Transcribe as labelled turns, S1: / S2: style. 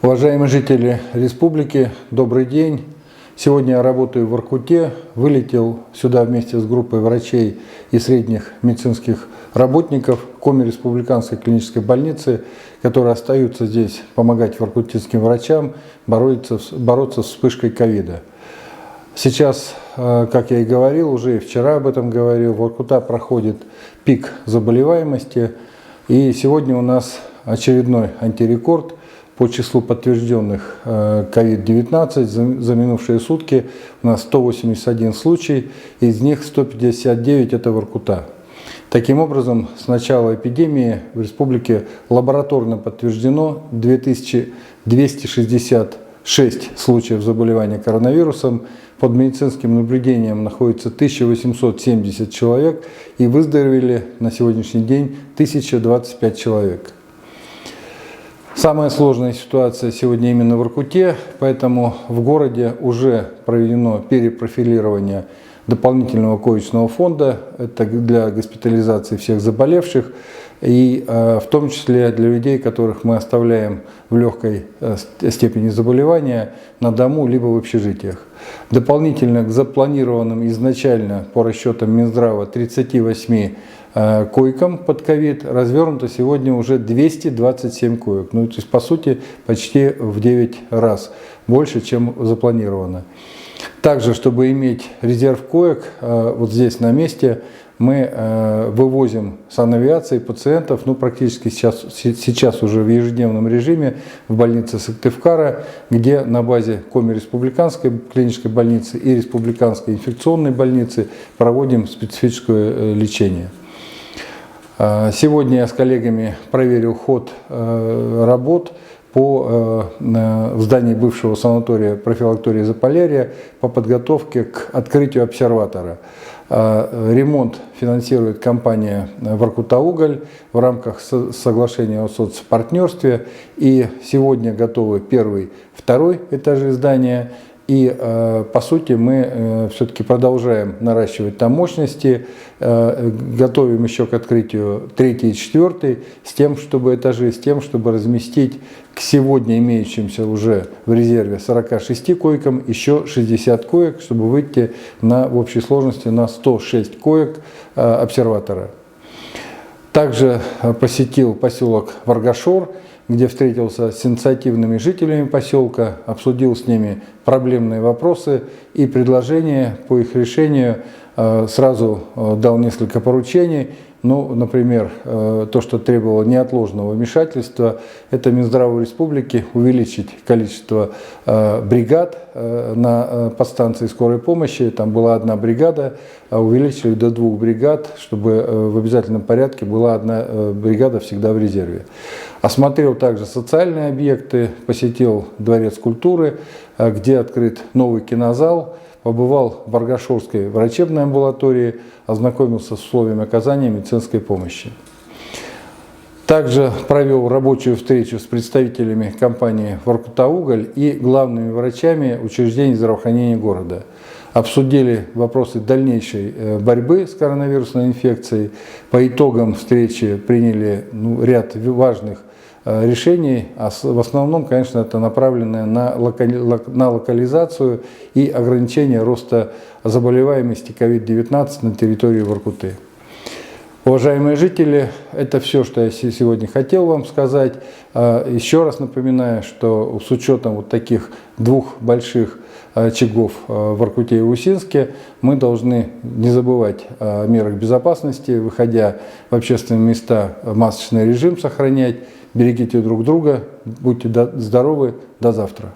S1: Уважаемые жители республики, добрый день. Сегодня я работаю в Воркуте, вылетел сюда вместе с группой врачей и средних медицинских работников Коми республиканской клинической больницы, которые остаются здесь помогать воркутинским врачам бороться с вспышкой ковида. Сейчас, как я и говорил, уже и вчера об этом говорил, Воркута проходит пик заболеваемости, и сегодня у нас очередной антирекорд по числу подтвержденных COVID-19 за минувшие сутки. У нас 181 случай, из них 159 это Воркута. Таким образом, с начала эпидемии в республике лабораторно подтверждено 2266 случаев заболевания коронавирусом. Под медицинским наблюдением находится 1870 человек и выздоровели на сегодняшний день 1025 человек. Самая сложная ситуация сегодня именно в Воркуте, поэтому в городе уже проведено перепрофилирование дополнительного коечного фонда, это для госпитализации всех заболевших, и в том числе для людей, которых мы оставляем в легкой степени заболевания на дому либо в общежитиях. Дополнительно к запланированным изначально по расчетам Минздрава 38 койкам под ковид развернуто сегодня уже 227 коек. Ну, то есть, по сути, почти в 9 раз больше, чем запланировано. Также, чтобы иметь резерв коек, вот здесь на месте мы вывозим санавиации пациентов, ну, практически сейчас уже в ежедневном режиме в больнице Сыктывкара, где на базе Коми республиканской клинической больницы и республиканской инфекционной больницы проводим специфическое лечение. Сегодня я с коллегами проверил ход работ в здании бывшего санатория профилактории Заполярья по подготовке к открытию обсерватора. Ремонт финансирует компания «Воркута-Уголь» в рамках соглашения о соцпартнерстве. И сегодня готовы первый, второй этажи здания. И, по сути, мы все-таки продолжаем наращивать там мощности, готовим еще к открытию третий и четвертый этажи, с тем, чтобы разместить к сегодня имеющимся уже в резерве 46 койкам еще 60 коек, чтобы выйти в общей сложности на 106 коек обсерватора. Также посетил поселок Варгашор, где встретился с инициативными жителями поселка, обсудил с ними проблемные вопросы и предложения по их решению. Сразу дал несколько поручений. Ну, например, то, что требовало неотложного вмешательства, это Минздраву республики увеличить количество бригад на подстанции скорой помощи. Там была одна бригада, увеличили до 2 бригад, чтобы в обязательном порядке была одна бригада всегда в резерве. Осмотрел также социальные объекты, посетил Дворец культуры, где открыт новый кинозал. Побывал в Варгашорской врачебной амбулатории, ознакомился с условиями оказания медицинской помощи. Также провел рабочую встречу с представителями компании «Воркута-Уголь» и главными врачами учреждений здравоохранения города. Обсудили вопросы дальнейшей борьбы с коронавирусной инфекцией. По итогам встречи приняли ряд важных решений, а в основном, конечно, это направленное на локализацию и ограничение роста заболеваемости COVID-19 на территории Воркуты. Уважаемые жители, это все, что я сегодня хотел вам сказать. Еще раз напоминаю, что с учетом вот таких двух больших очагов в Воркуте и Усинске мы должны не забывать о мерах безопасности, выходя в общественные места, масочный режим сохранять. Берегите друг друга, будьте здоровы, до завтра.